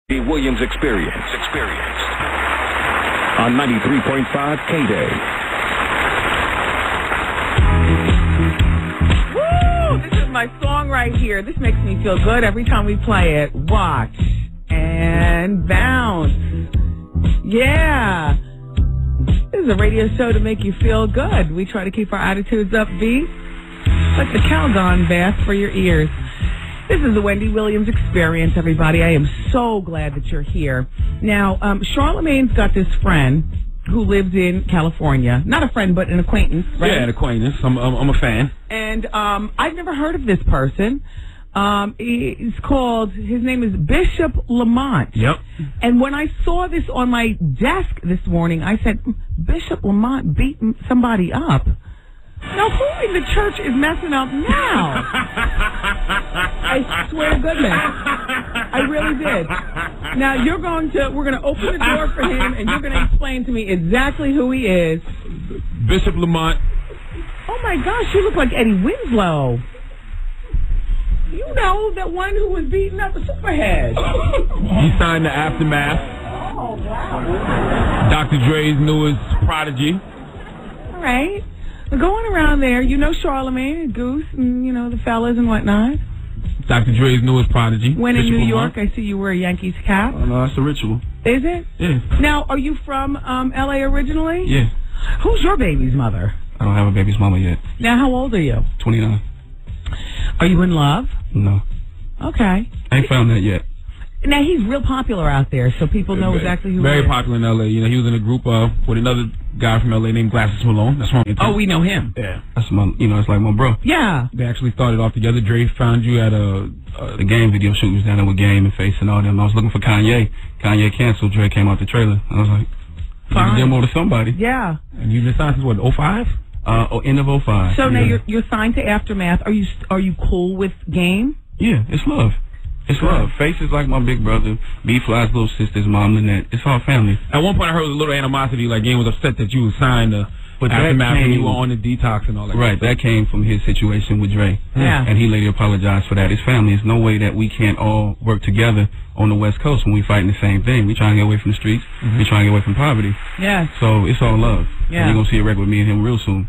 The Williams Experience. On 93.5 K-Day. Woo! This is my song right here. This makes me feel good every time we play it. Watch and bounce. Yeah. This is a radio show to make you feel good. We try to keep our attitudes upbeat. Like the Calgon bath for your ears. This is the Wendy Williams Experience, everybody. I am so glad that you're here. Now, Charlemagne's got this friend who lives in California. Not a friend, but an acquaintance, right? Yeah, an acquaintance. I'm a fan. And I've never heard of this person. His name is Bishop Lamont. Yep. And when I saw this on my desk this morning, I said, Bishop Lamont beat somebody up. Now, who in the church is messing up now? I swear to goodness. I really did. Now, we're going to open the door for him, and you're going to explain to me exactly who he is. Bishop Lamont. Oh, my gosh, you look like Eddie Winslow. You know, that one who was beating up a superhead. He signed the Aftermath. Oh, wow. Dr. Dre's newest prodigy. All right. Going around there, you know Charlemagne and Goose and, you know, the fellas and whatnot. Dr. Dre's newest prodigy. When in Bishop New York, Lamont. I see you wear a Yankees cap. Oh, no, that's a ritual. Is it? Yeah. Now, are you from L.A. originally? Yeah. Who's your baby's mother? I don't have a baby's mama yet. Now, how old are you? 29. Are you in love? No. Okay. I ain't found that yet. Now, he's real popular out there, so people know exactly who he is. Very popular in L.A. You know, he was in a group with another guy from L.A. named Glasses Malone. That's one. Oh, we know him. Yeah. That's my, it's like my bro. Yeah. They actually started off together. Dre found you at the Game video shoot. You was down there with Game and Face and all them. I was looking for Kanye. Kanye canceled. Dre came out the trailer. I was like, fine. Demo to somebody. Yeah. And you've been signed since what, 05? End of 05. So now you're signed to Aftermath. Are you cool with Game? Yeah, it's love. It's love. Face is like my big brother. B-Fly's little sister's mom, Lynette. It's all family. At one point, I heard a little animosity. Like, Game was upset that you were signed to Aftermath and you were on the detox and all that. Right, that came from his situation with Dre. Yeah. And he later apologized for that. It's family. There's no way that we can't all work together on the West Coast when we fighting the same thing. We trying to get away from the streets. We trying to get away from poverty. Yeah. So it's all love. Yeah. And you're going to see a record with me and him real soon.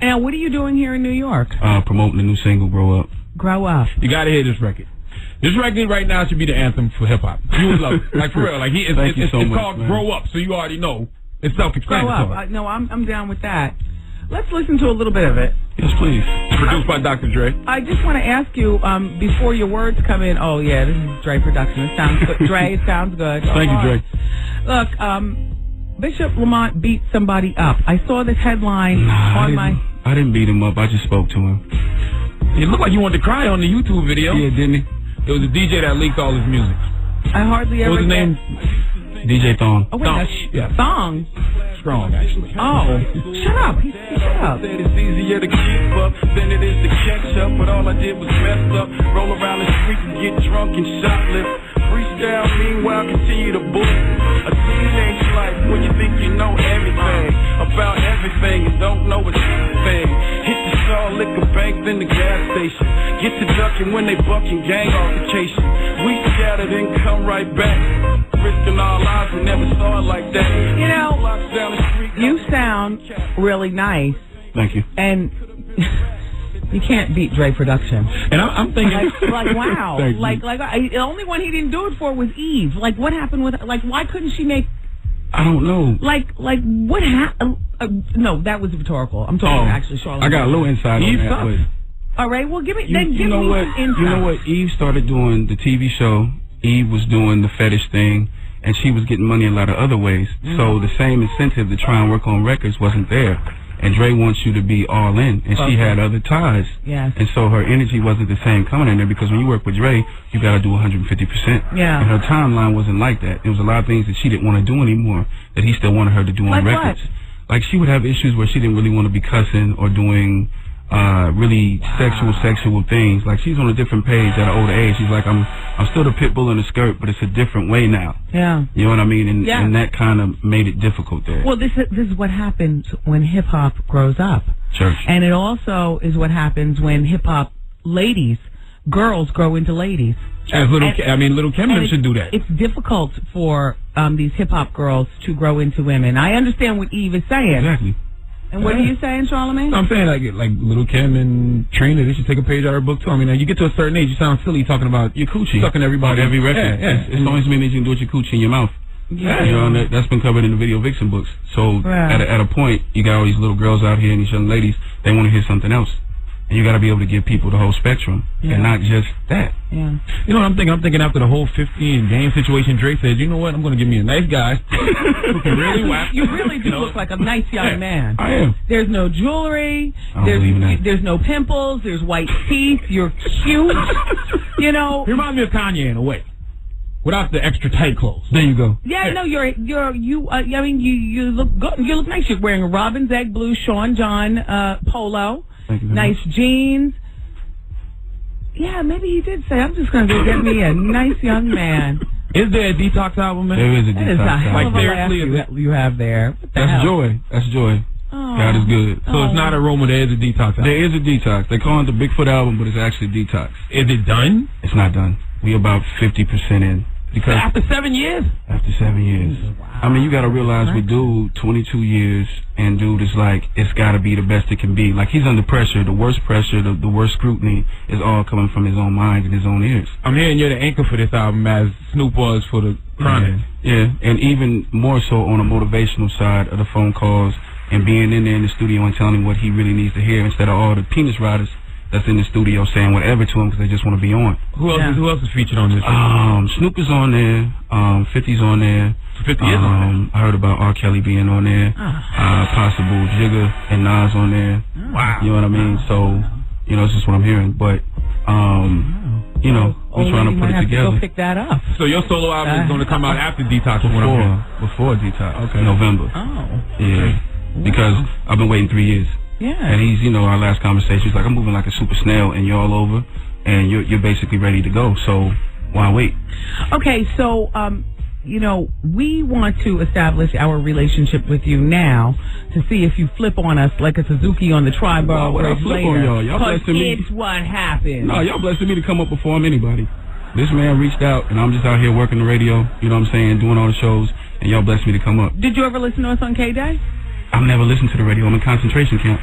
Now, what are you doing here in New York? Promoting the new single, Grow Up. Grow Up. You got to hear this record. This record right now should be the anthem for hip-hop. You would love it. Like, for real. Like, it's called man. Grow Up, so you already know. It's self-explanatory. Grow Up. No, I'm down with that. Let's listen to a little bit of it. Yes, please. Produced by Dr. Dre. I just want to ask you, before your words come in, oh, yeah, this is Dre production. It sounds good. Dre, it sounds good. Thank you, Dre. Look, Bishop Lamont beat somebody up. I saw this headline I didn't beat him up. I just spoke to him. It looked like you wanted to cry on the YouTube video. Yeah, didn't he? It was a DJ that leaked all his music. I hardly ever. What was his name? DJ Thong. Oh, wait, Thong. Yeah. Thong? Strong, actually. Oh. Shut up. Shut up. It's easier to keep up than it is to catch up, but all I did was mess up. Roll around the streets and get drunk and shoplift. Freestyle, meanwhile, continue to book. A teenage life when you think you know everything about everything and don't know a thing. Hit the Shaw Liquor Bank, then the gas station. Get to ducking when they bucking gang altercation. We scattered and come right back. Risking our lives, we never saw it like that. You know, you sound really nice. Thank you. And you can't beat Dre production. And I'm thinking, like wow, the only one he didn't do it for was Eve. Like, what happened with? Like, why couldn't she make? I don't know. Like what happened? No, that was rhetorical. I'm talking actually, Charlotte. I got a little insight on that. All right, well, give me. You know what? You know what? Eve started doing the TV show. Eve was doing the fetish thing, and she was getting money in a lot of other ways. So the same incentive to try and work on records wasn't there. And Dre wants you to be all in, and she had other ties. Yes. And so her energy wasn't the same coming in there, because when you work with Dre, you got to do 150%. Yeah. And her timeline wasn't like that. There was a lot of things that she didn't want to do anymore that he still wanted her to do on records. What? Like, she would have issues where she didn't really want to be cussing or doing really sexual things. Like, she's on a different page at an older age. She's like, I'm still the pit bull in the skirt, but it's a different way now. Yeah. You know what I mean? And that kind of made it difficult there. Well, this is what happens when hip-hop grows up. Church. And it also is what happens when hip-hop ladies girls grow into ladies. As little Kim should do that. It's difficult for these hip-hop girls to grow into women. I understand what Eve is saying. Exactly. And what are you saying, Charlamagne? I'm saying like Little Kim and Trina, they should take a page out of her book too. I mean, you get to a certain age, you sound silly talking about your coochie, sucking everybody, every record. Yeah. It's always mean that you can do it with your coochie in your mouth. Yeah. You know, that's been covered in the Video Vixen books. So at a point, you got all these little girls out here and these young ladies, they want to hear something else. And you got to be able to give people the whole spectrum and not just that. Yeah. You know what I'm thinking? I'm thinking after the whole 50 and game situation, Drake said, you know what? I'm going to give me a nice guy who can really whack. You really do look like a nice young man. I am. There's no jewelry. I don't believe in that. There's no pimples. There's white teeth. You're cute. You know. You remind me of Kanye in a way. Without the extra tight clothes. There you go. Yeah, no, you look good. You look nice. You're wearing a Robin's Egg blue Sean John polo. Thank you very nice much. jeans. Yeah, maybe he did say, I'm just going to go get me a nice young man. Is there a detox album, man? There is a That is detox a album. hell of a seriously, laugh you have there. What the That's hell? joy. That's joy. Oh. God is good. So it's not a rumor, there is a detox album. There is a detox. They call it the Bigfoot album, but it's actually detox. Is it done? It's not done. We about 50% in. Because After 7 years? After 7 years. Wow. I mean, you got to realize with dude, 22 years, and dude is like, it's got to be the best it can be. Like, he's under pressure. The worst pressure, the worst scrutiny is all coming from his own mind and his own ears. I'm hearing you're the anchor for this album as Snoop was for the Chronic. Yeah, and even more so on a motivational side of the phone calls and being in there in the studio and telling him what he really needs to hear instead of all the penis riders that's in the studio saying whatever to him because they just want to be on. Who else is featured on this? Snoop is on there. 50's on there. 50 is on I heard about R. Kelly being on there. Possible Jigga and Nas on there. Wow. You know what I mean? So, you know, it's just what I'm hearing. But, you know, we're trying to put it together. Go pick that up. So your solo album is going to come out after Detox? Before Detox. Okay. November. Oh. Yeah. Because I've been waiting 3 years. Yeah. And he's, you know, our last conversation, he's like, I'm moving like a super snail and you're all over and you're basically ready to go. So why wait? Okay, so, you know, we want to establish our relationship with you now to see if you flip on us like a Suzuki on the Tri-Borough Why would I Bridge flip later. on y'all? Y'all 'Cause blessing me. it's what happened. No, y'all blessing me to come up before anybody. This man reached out and I'm just out here working the radio, you know what I'm saying, doing all the shows, and y'all blessed me to come up. Did you ever listen to us on K-Day? I've never listened to the radio. I'm in concentration camp.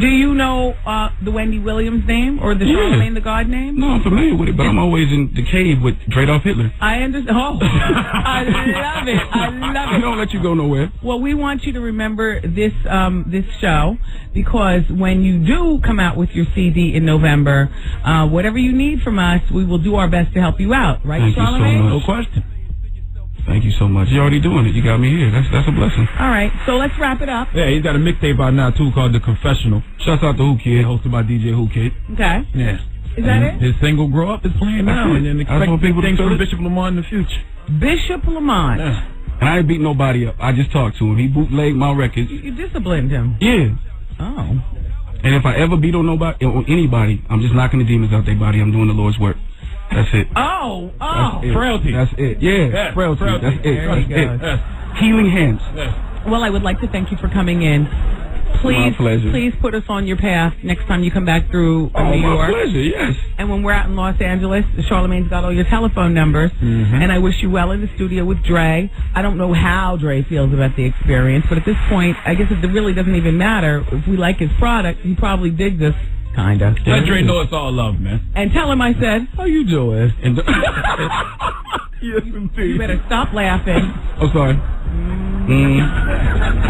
Do you know the Wendy Williams name or the Charlamagne the God name? No, I'm familiar with it, but I'm always in the cave with Adolf Hitler. I understand. Oh, I love it. I love I it. don't let you go nowhere. Well, we want you to remember this this show because when you do come out with your CD in November, whatever you need from us, we will do our best to help you out. Right, Thank you so Charlamagne? much. No question. Thank you so much. You're already doing it. You got me here. That's a blessing. All right, so let's wrap it up. Yeah, he's got a mixtape out now, too, called The Confessional. Shouts out to Who Kid. Hosted by DJ Who Kid. Okay. Yeah. Is that it? His single Grow Up is playing now, and then That's expect what big people things feel from it. Bishop Lamont in the future. Bishop Lamont. Yeah. And I ain't beat nobody up. I just talked to him. He bootlegged my records. You disciplined him. Yeah. Oh. And if I ever beat on anybody, I'm just knocking the demons out their body. I'm doing the Lord's work. That's it. Oh. That's it. Frailty. That's it. Yeah. Yeah, Frailty. frailty. That's it. There you That's go. it. Healing hands. Well, I would like to thank you for coming in. Please, My pleasure. please put us on your path next time you come back through New My York. pleasure. Yes. And when we're out in Los Angeles, Charlamagne's got all your telephone numbers. And I wish you well in the studio with Dre. I don't know how Dre feels about the experience, but at this point, I guess it really doesn't even matter. If we like his product, he probably digs us. Kinda. Let Dre know it's all love, man. And tell him I said, How you doing? And Yes, indeed. you better stop laughing. I'm sorry.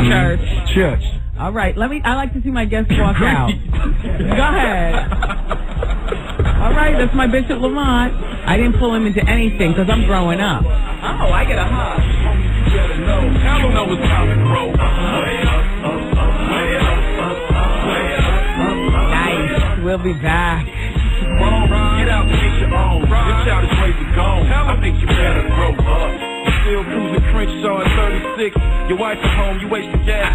Church. Church. All right, I like to see my guests walk out. Go ahead. All right, that's my Bishop Lamont. I didn't pull him into anything because I'm growing up. Oh, I get a hug. I don't know what's time to grow. Nice. We'll be back. Get out and get your own. Your child is ready to go. I think you better grow up. Still cruising Crenshaw at 36. Your wife at home, you wasting gas.